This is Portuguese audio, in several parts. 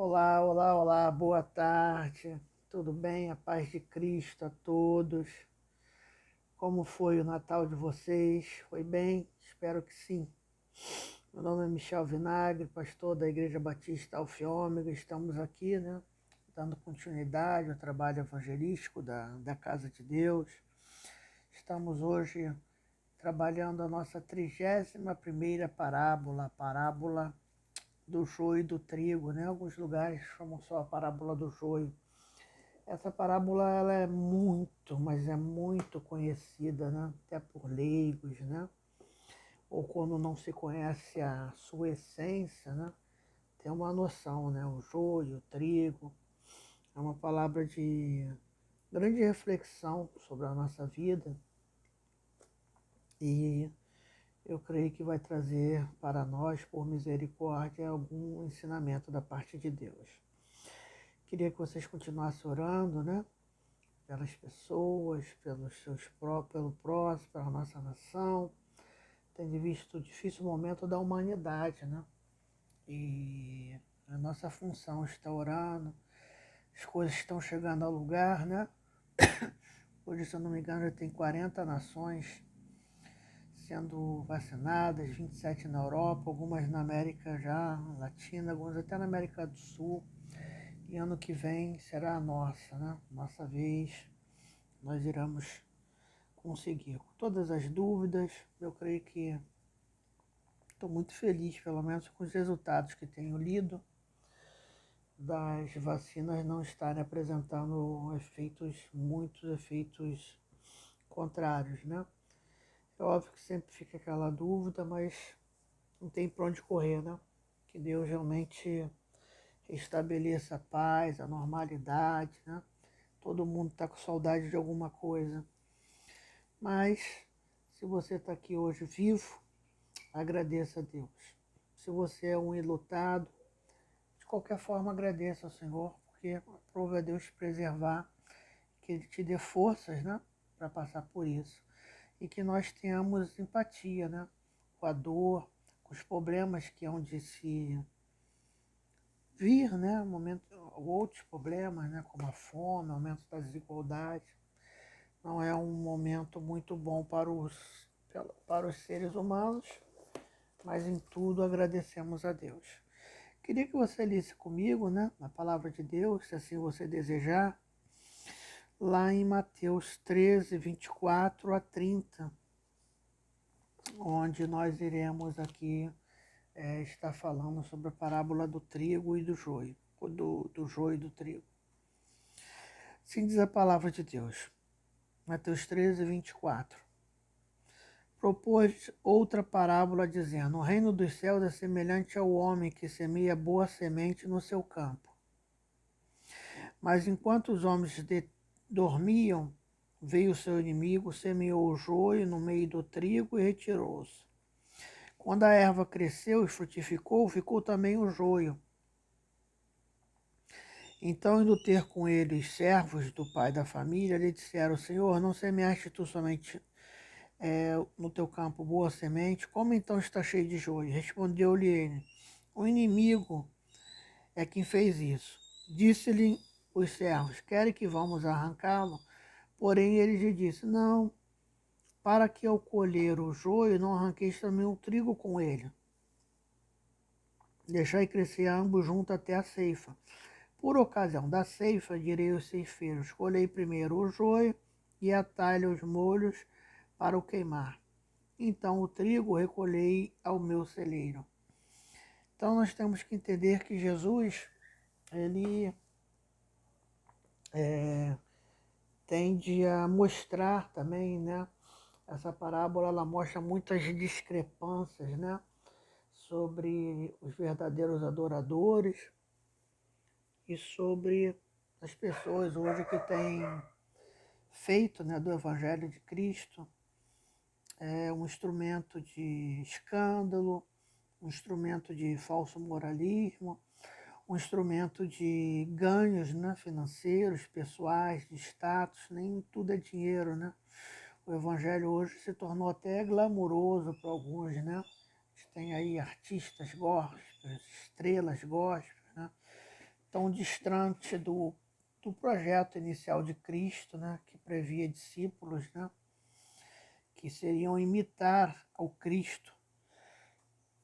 Olá, olá, olá, boa tarde. Tudo bem? A paz de Cristo a todos. Como foi o Natal de vocês? Foi bem? Espero que sim. Meu nome é Michel Vinagre, pastor da Igreja Batista Alfa-Ômega. Estamos aqui, dando continuidade ao trabalho evangelístico da Casa de Deus. Estamos hoje trabalhando a nossa 31ª parábola, a parábola do joio e do trigo, né? Alguns lugares chamam só a parábola do joio. Essa parábola ela é muito, mas é muito conhecida, né? Até por leigos, né? Ou quando não se conhece a sua essência, né? Tem uma noção, né? O joio, o trigo, é uma palavra de grande reflexão sobre a nossa vida e eu creio que vai trazer para nós, por misericórdia, algum ensinamento da parte de Deus. Queria que vocês continuassem orando, né? Pelas pessoas, pelo próximo, pela nossa nação. Tem visto o difícil momento da humanidade, né? E a nossa função está orando, as coisas estão chegando ao lugar, né? Hoje, se eu não me engano, já tem 40 nações sendo vacinadas, 27 na Europa, algumas na América já Latina, algumas até na América do Sul. E ano que vem será a nossa, né? Nossa vez, nós iremos conseguir. Com todas as dúvidas, eu creio que estou muito feliz, pelo menos com os resultados que tenho lido, das vacinas não estarem apresentando muitos efeitos contrários, né? É óbvio que sempre fica aquela dúvida, mas não tem para onde correr, né? Que Deus realmente restabeleça a paz, a normalidade, né? Todo mundo está com saudade de alguma coisa. Mas, se você está aqui hoje vivo, agradeça a Deus. Se você é um enlutado, de qualquer forma agradeça ao Senhor, porque aprove a Deus te preservar, que Ele te dê forças, né, para passar por isso. E que nós tenhamos empatia, né, com a dor, com os problemas que hão de se vir, né, outros problemas, né, como a fome, aumento das desigualdades. Não é um momento muito bom para os seres humanos, mas em tudo agradecemos a Deus. Queria que você lesse comigo, né, na palavra de Deus, se assim você desejar, lá em Mateus 13, 24 a 30, onde nós iremos aqui estar falando sobre a parábola do trigo e do joio, do joio e do trigo. Assim diz a palavra de Deus, Mateus 13, 24. Propôs outra parábola, dizendo: O reino dos céus é semelhante ao homem que semeia boa semente no seu campo. Mas enquanto os homens dormiam, veio o seu inimigo, semeou o joio no meio do trigo e retirou-se. Quando a erva cresceu e frutificou, ficou também o joio. Então, indo ter com ele os servos do pai da família, lhe disseram: Senhor, não semeaste tu somente no teu campo boa semente? Como então está cheio de joio? Respondeu-lhe ele: O inimigo é quem fez isso. Disse-lhe os servos: Querem que vamos arrancá-lo? Porém ele lhe disse: Não, para que ao colher o joio não arranqueis também o trigo com ele. Deixai crescer ambos juntos até a ceifa. Por ocasião da ceifa, direi aos ceifeiros: Colhei primeiro o joio e atai-lhe os molhos para o queimar. Então o trigo recolhei ao meu celeiro. Então nós temos que entender que Jesus, ele tende a mostrar também, né? Essa parábola ela mostra muitas discrepâncias, né? Sobre os verdadeiros adoradores e sobre as pessoas hoje que têm feito, né, do Evangelho de Cristo um instrumento de escândalo, um instrumento de falso moralismo, um instrumento de ganhos, né, financeiros, pessoais, de status. Nem tudo é dinheiro, né? O Evangelho hoje se tornou até glamouroso para alguns, né? A gente tem aí artistas gospels, estrelas gospels, né? tão distante do projeto inicial de Cristo, né, que previa discípulos, né, que seriam imitar ao Cristo.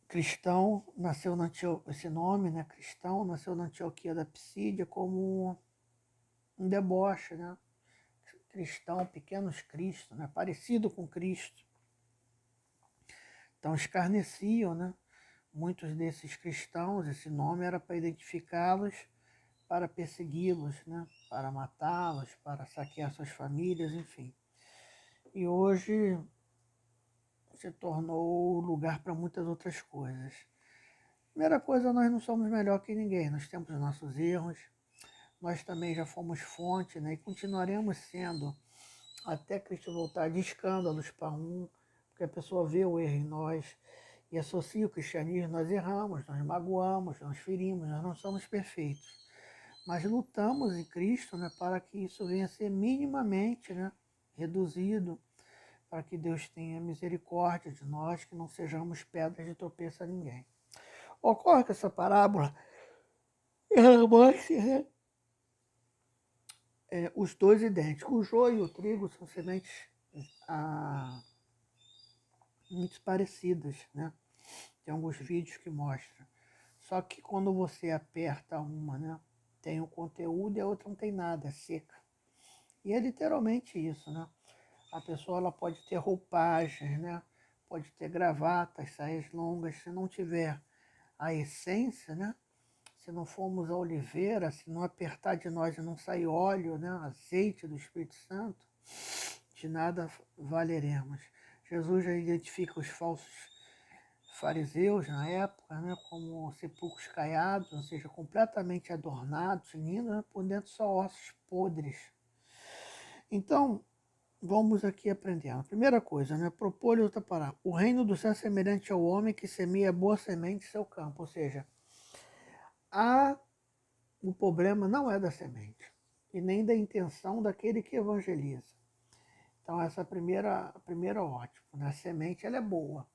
Cristão nasceu na Antioquia, esse nome, né, cristão, nasceu na Antioquia da Psídia como um deboche, né, cristão, pequenos Cristo, né, parecido com Cristo. Então escarneciam, né, muitos desses cristãos, esse nome era para identificá-los, para persegui-los, né, para matá-los, para saquear suas famílias, enfim. E hoje se tornou lugar para muitas outras coisas. Primeira coisa, nós não somos melhor que ninguém, nós temos os nossos erros, nós também já fomos fonte, né, e continuaremos sendo até Cristo voltar de escândalos para porque a pessoa vê o erro em nós e associa o cristianismo, nós erramos, nós magoamos, nós ferimos, nós não somos perfeitos. Mas lutamos em Cristo, né, para que isso venha a ser minimamente, né, reduzido, para que Deus tenha misericórdia de nós, que não sejamos pedras de tropeço a ninguém. Ocorre que essa parábola ela mostra, né, os dois idênticos. O joio e o trigo são sementes muito parecidas, né? Tem alguns vídeos que mostram. Só que quando você aperta uma, né, tem o conteúdo e a outra não tem nada, é seca. E é literalmente isso, né? A pessoa ela pode ter roupagens, né? Pode ter gravatas, saias longas, se não tiver a essência, né? Se não formos a oliveira, se não apertar de nós e não sair óleo, né? Azeite do Espírito Santo, de nada valeremos. Jesus já identifica os falsos fariseus na época, né, como sepulcros caiados, ou seja, completamente adornados, lindos, né, por dentro só ossos podres. Então, vamos aqui aprendendo. Primeira coisa, né, propor outra palavra. O reino do céu é semelhante ao homem que semeia boa semente em seu campo, ou seja, o problema não é da semente e nem da intenção daquele que evangeliza. Então, essa é a primeira ótima, né? A semente ela é boa.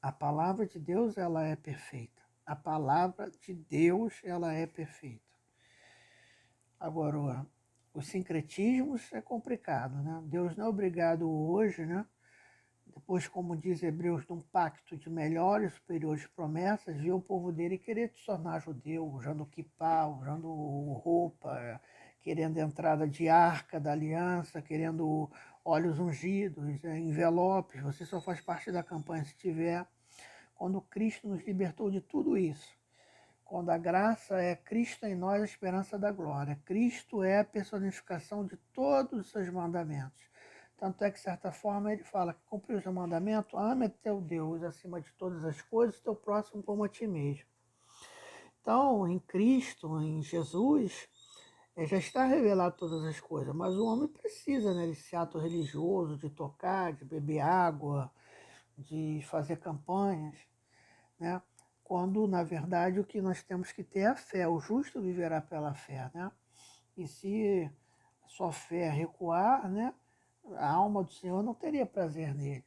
A palavra de Deus, ela é perfeita. A palavra de Deus, ela é perfeita. Agora, os sincretismos é complicado, né? Deus não é obrigado hoje, né? Depois, como diz Hebreus, de um pacto de melhores e superiores promessas, viu o povo dele querer se tornar judeu, usando kippah, usando roupa, querendo entrada de arca da aliança, querendo óleos ungidos, envelopes. Você só faz parte da campanha se tiver. Quando Cristo nos libertou de tudo isso, quando a graça é Cristo em nós, a esperança da glória. Cristo é a personificação de todos os seus mandamentos. Tanto é que, de certa forma, ele fala que cumprir o mandamento, ame teu Deus acima de todas as coisas, teu próximo como a ti mesmo. Então, em Cristo, em Jesus, já está revelado todas as coisas, mas o homem precisa, né, desse ato religioso, de tocar, de beber água, de fazer campanhas, né? Quando, na verdade, o que nós temos que ter é a fé. O justo viverá pela fé, né? E se sua fé recuar, né, a alma do Senhor não teria prazer nele,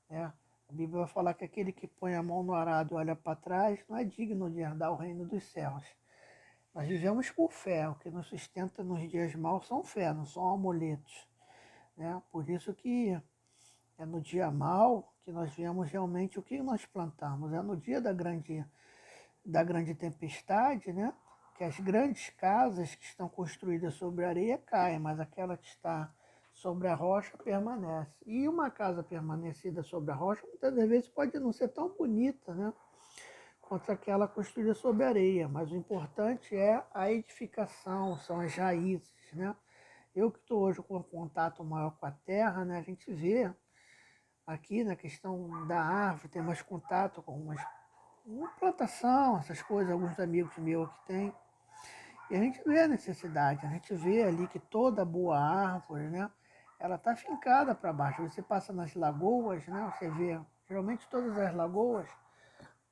né? A Bíblia vai falar que aquele que põe a mão no arado e olha para trás não é digno de herdar o reino dos céus. Nós vivemos por fé. O que nos sustenta nos dias maus são fé, não são amuletos, né? Por isso que é no dia mau que nós vemos realmente o que nós plantamos. É no dia da grande tempestade, né? Que as grandes casas que estão construídas sobre a areia caem, mas aquela que está sobre a rocha permanece. E uma casa permanecida sobre a rocha, muitas vezes pode não ser tão bonita, né, quanto aquela construída sobre a areia, mas o importante é a edificação, são as raízes, né? Eu que estou hoje com um contato maior com a terra, né, a gente vê aqui na questão da árvore, tem mais contato com uma plantação, essas coisas, alguns amigos meus que têm. E a gente vê a necessidade, a gente vê ali que toda boa árvore, né, ela está fincada para baixo. Você passa nas lagoas, né, você vê, geralmente todas as lagoas,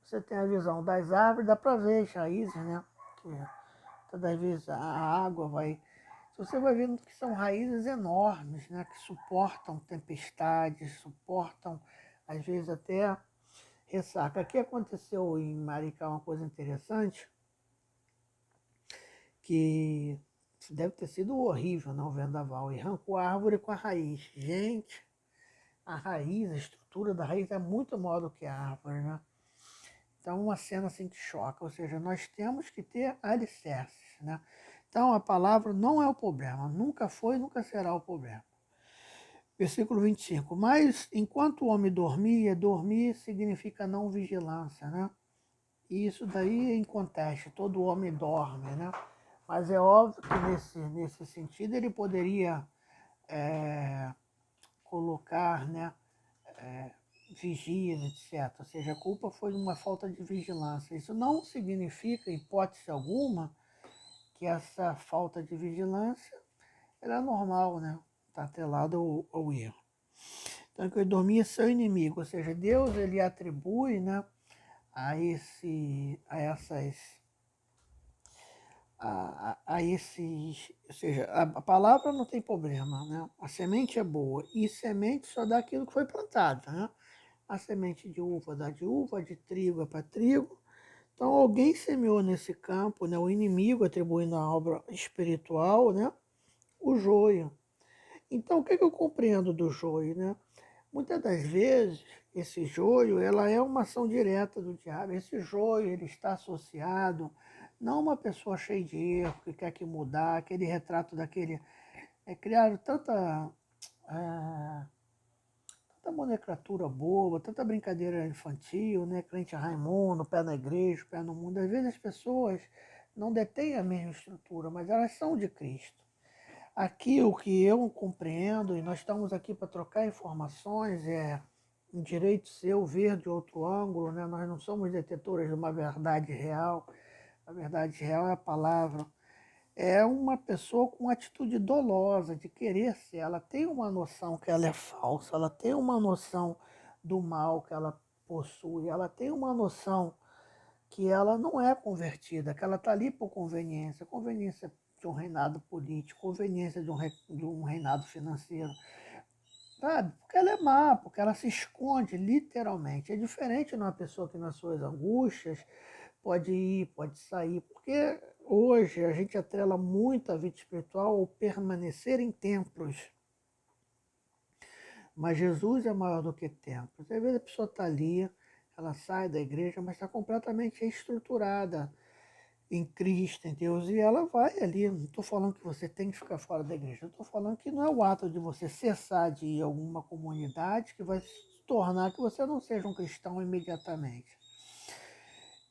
você tem a visão das árvores, dá para ver as raízes, né, que todas as vezes a água vai... Você vai vendo que são raízes enormes, né, que suportam tempestades, suportam, às vezes, até ressaca. Aqui aconteceu em Maricá uma coisa interessante. que deve ter sido horrível, não, o vendaval, e arrancou a árvore com a raiz. Gente, a raiz, a estrutura da raiz é muito maior do que a árvore, né? Então, uma cena assim que choca, ou seja, nós temos que ter alicerces, né? Então, a palavra não é o problema, nunca foi, nunca será o problema. Versículo 25. Mas enquanto o homem dormia, dormir significa não vigilância, né? E isso daí é em contexto, todo homem dorme, né? Mas é óbvio que nesse sentido ele poderia colocar, né, vigia, etc. Ou seja, a culpa foi uma falta de vigilância. Isso não significa, em hipótese alguma, que essa falta de vigilância era normal, né? Está atrelado ao erro. Então, que ele dormia seu inimigo, ou seja, Deus ele atribui, né, a essas a esses, ou seja, a palavra não tem problema, né? A semente é boa e semente só dá aquilo que foi plantado, né? A semente de uva dá de uva, de trigo é para trigo. Então alguém semeou nesse campo, né? O inimigo atribuindo a obra espiritual, né? O joio. Então o que eu compreendo do joio, né? Muitas das vezes esse joio, ela é uma ação direta do diabo. Esse joio, ele está associado não a uma pessoa cheia de erro, que quer que mudar, aquele retrato daquele... criaram tanta monocratura boba, tanta brincadeira infantil, né? Crente Raimundo, pé na igreja, pé no mundo. Às vezes as pessoas não detêm a mesma estrutura, mas elas são de Cristo. Aqui o que eu compreendo, e nós estamos aqui para trocar informações, é um direito seu ver de outro ângulo, né? Nós não somos detetores de uma verdade real. A verdade real é a palavra. É uma pessoa com atitude dolosa, de querer ser. Ela tem uma noção que ela é falsa, ela tem uma noção do mal que ela possui, ela tem uma noção que ela não é convertida, que ela está ali por conveniência, conveniência de um reinado político, conveniência de um reinado financeiro, sabe? Porque ela é má, porque ela se esconde literalmente. É diferente de uma pessoa que nas suas angústias pode ir, pode sair, porque hoje a gente atrela muito a vida espiritual ao permanecer em templos. Mas Jesus é maior do que templos. Às vezes a pessoa está ali, ela sai da igreja, mas está completamente estruturada em Cristo, em Deus, e ela vai ali. Não estou falando que você tem que ficar fora da igreja, estou falando que não é o ato de você cessar de ir a alguma comunidade que vai se tornar que você não seja um cristão imediatamente.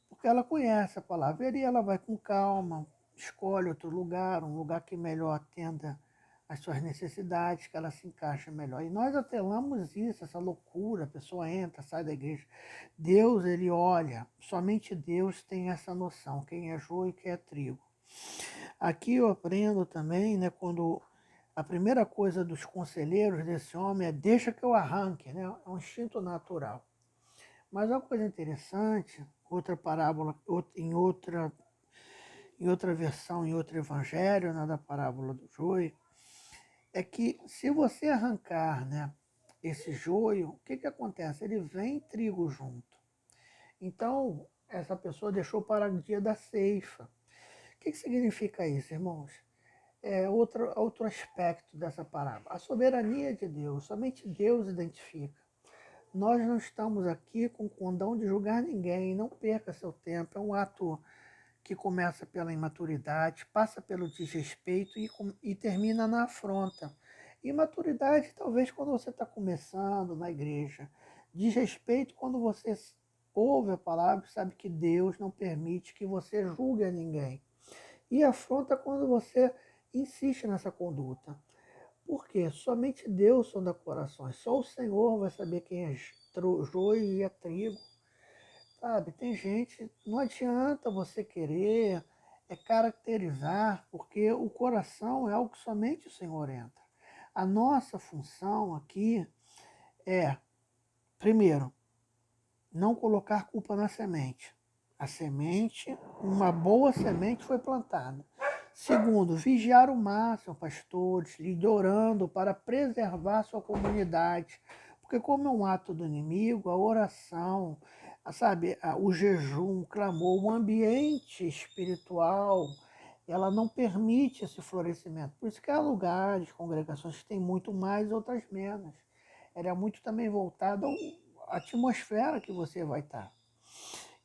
Porque ela conhece a palavra e ela vai com calma, escolhe outro lugar, um lugar que melhor atenda às suas necessidades, que ela se encaixa melhor. E nós atrelamos isso, essa loucura, a pessoa entra, sai da igreja. Deus, ele olha, somente Deus tem essa noção, quem é joio e quem é trigo. Aqui eu aprendo também, né, quando a primeira coisa dos conselheiros desse homem é deixa que eu arranque, né? É um instinto natural. Mas uma coisa interessante, outra parábola, em outra versão, em outro evangelho, né, da parábola do joio, é que se você arrancar, né, esse joio, o que acontece? Ele vem trigo junto. Então, essa pessoa deixou para o dia da ceifa. O que significa isso, irmãos? É outro aspecto dessa parábola. A soberania de Deus, somente Deus identifica. Nós não estamos aqui com o condão de julgar ninguém, não perca seu tempo. É um ato que começa pela imaturidade, passa pelo desrespeito e termina na afronta. Imaturidade, talvez, quando você está começando na igreja. Desrespeito, quando você ouve a palavra e sabe que Deus não permite que você julgue a ninguém. E afronta quando você insiste nessa conduta. Por quê? Somente Deus sonda corações. Só o Senhor vai saber quem é joio e é trigo. Sabe, tem gente, não adianta você querer caracterizar, porque o coração é algo que somente o Senhor entra. A nossa função aqui é, primeiro, não colocar culpa na semente. A semente, uma boa semente foi plantada. Segundo, vigiar o máximo, pastores, orando para preservar sua comunidade. Porque como é um ato do inimigo, a oração, sabe, o jejum, o clamor, o ambiente espiritual ela não permite esse florescimento. Por isso que há lugares, congregações que têm muito mais, outras menos. Ela é muito também voltada à atmosfera que você vai estar.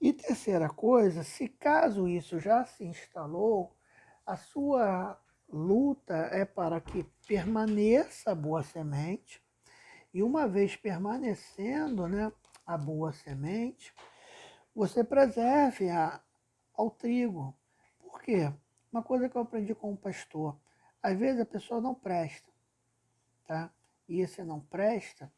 E terceira coisa, se caso isso já se instalou, a sua luta é para que permaneça a boa semente, e uma vez permanecendo, né, a boa semente, você preserve ao trigo. Por quê? Uma coisa que eu aprendi com o pastor, às vezes a pessoa não presta, tá? E esse não presta,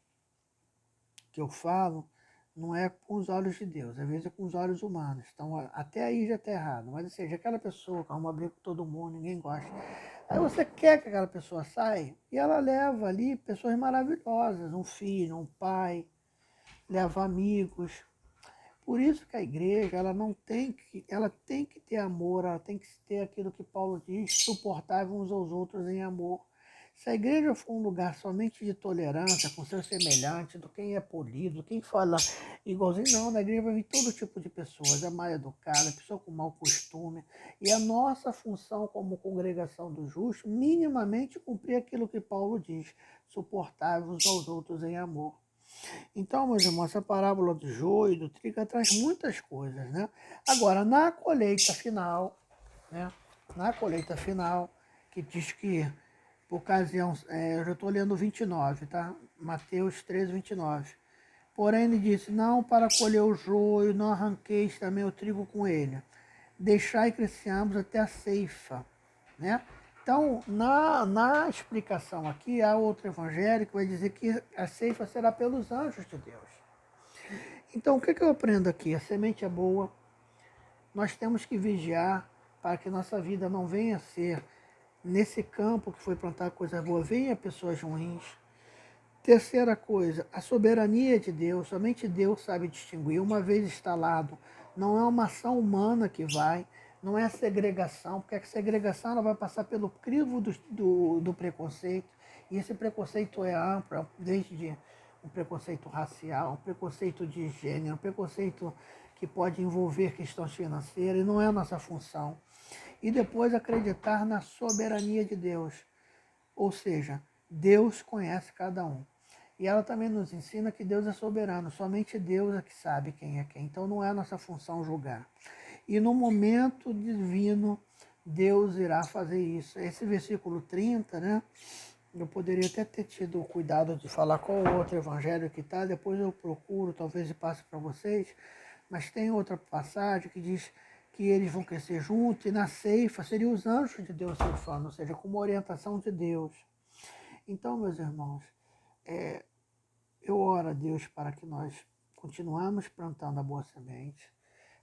que eu falo, não é com os olhos de Deus, às vezes é com os olhos humanos. Então, até aí já está errado. Mas, ou seja, aquela pessoa que arruma briga com todo mundo, ninguém gosta. Aí você quer que aquela pessoa saia e ela leva ali pessoas maravilhosas, um filho, um pai, leva amigos. Por isso que a igreja, ela tem que ter amor, ela tem que ter aquilo que Paulo diz, suportável uns aos outros em amor. Se a igreja for um lugar somente de tolerância com seu semelhante, do quem é polido, quem fala igualzinho, não, na igreja vai vir todo tipo de pessoas, é mal educada, pessoa com mau costume. E a nossa função como congregação do justo, minimamente cumprir aquilo que Paulo diz, suportável uns aos outros em amor. Então, meus irmãos, essa parábola do joio e do trigo traz muitas coisas, né? Agora, na colheita final, né? Na colheita final, que diz que, por ocasião, eu já estou lendo 29, tá? Mateus 13, 29. Porém, ele disse, não para colher o joio, não arranqueis também o trigo com ele. Deixai crescer ambos até a ceifa, né? Então, na explicação aqui, há outro evangelho que vai dizer que a ceifa será pelos anjos de Deus. Então, o que eu aprendo aqui? A semente é boa, nós temos que vigiar para que nossa vida não venha a ser, nesse campo que foi plantar coisa boa, venha pessoas ruins. Terceira coisa, a soberania de Deus, somente Deus sabe distinguir. Uma vez instalado, não é uma ação humana que vai, não é a segregação, porque a segregação ela vai passar pelo crivo do preconceito, e esse preconceito é amplo, desde um preconceito racial, um preconceito de gênero, um preconceito que pode envolver questões financeiras, e não é a nossa função. E depois acreditar na soberania de Deus, ou seja, Deus conhece cada um. E ela também nos ensina que Deus é soberano, somente Deus é que sabe quem é quem. Então não é a nossa função julgar. E no momento divino, Deus irá fazer isso. Esse versículo 30, né? Eu poderia até ter tido o cuidado de falar qual outro evangelho que está, depois eu procuro, talvez e passe para vocês, mas tem outra passagem que diz que eles vão crescer juntos e na ceifa seriam os anjos de Deus ceifando, ou seja, com uma orientação de Deus. Então, meus irmãos, eu oro a Deus para que nós continuemos plantando a boa semente,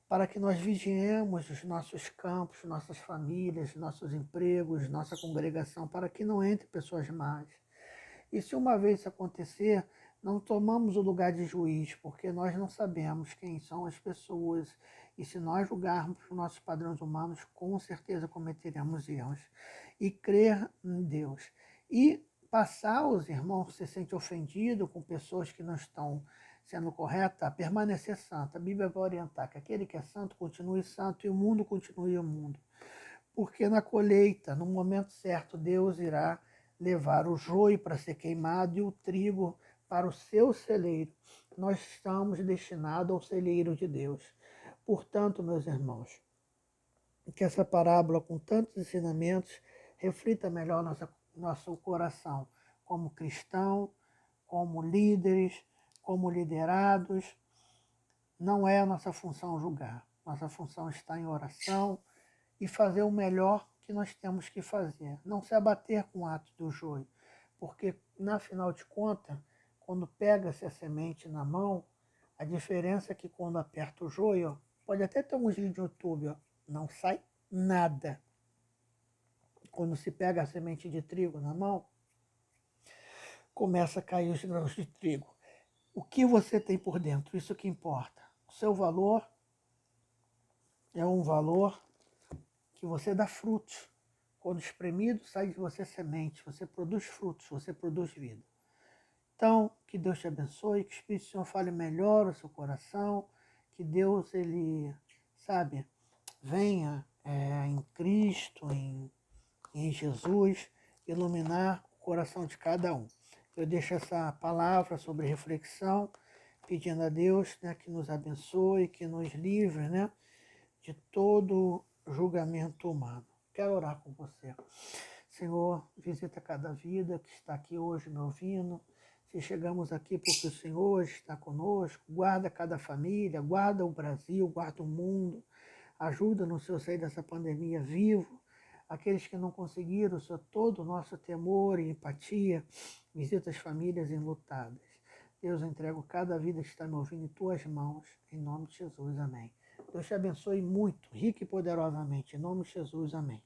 para que nós vigiemos os nossos campos, nossas famílias, nossos empregos, nossa congregação, para que não entre pessoas más. E se uma vez isso acontecer, não tomamos o lugar de juiz, porque nós não sabemos quem são as pessoas. E se nós julgarmos os nossos padrões humanos, com certeza cometeremos erros. E crer em Deus. E passar os irmãos que se sentem ofendidos com pessoas que não estão sendo corretas, a permanecer santo. A Bíblia vai orientar que aquele que é santo continue santo e o mundo continue o mundo. Porque na colheita, no momento certo, Deus irá levar o joio para ser queimado e o trigo para o seu celeiro. Nós estamos destinados ao celeiro de Deus. Portanto, meus irmãos, que essa parábola, com tantos ensinamentos, reflita melhor nosso coração como cristão, como líderes, como liderados. Não é a nossa função julgar. Nossa função está em oração e fazer o melhor que nós temos que fazer. Não se abater com o ato do joio, porque, na final de contas, quando pega-se a semente na mão, a diferença é que quando aperta o joio, pode até ter uns vídeos no YouTube, não sai nada. Quando se pega a semente de trigo na mão, começa a cair os grãos de trigo. O que você tem por dentro, isso que importa. O seu valor é um valor que você dá frutos. Quando espremido, sai de você semente, você produz frutos, você produz vida. Então, que Deus te abençoe, que o Espírito do Senhor fale melhor o seu coração, que Deus, ele, sabe, venha Cristo, em Jesus, iluminar o coração de cada um. Eu deixo essa palavra sobre reflexão, pedindo a Deus, né, que nos abençoe, que nos livre, né, de todo julgamento humano. Quero orar com você. Senhor, visita cada vida que está aqui hoje me ouvindo. Se chegamos aqui porque o Senhor está conosco, guarda cada família, guarda o Brasil, guarda o mundo. Ajuda-nos, Senhor, a sair dessa pandemia vivo. Aqueles que não conseguiram, Senhor, todo o nosso temor e empatia, visita as famílias enlutadas. Deus, eu entrego cada vida que está me ouvindo em tuas mãos, em nome de Jesus, amém. Deus te abençoe muito, rico e poderosamente, em nome de Jesus, amém.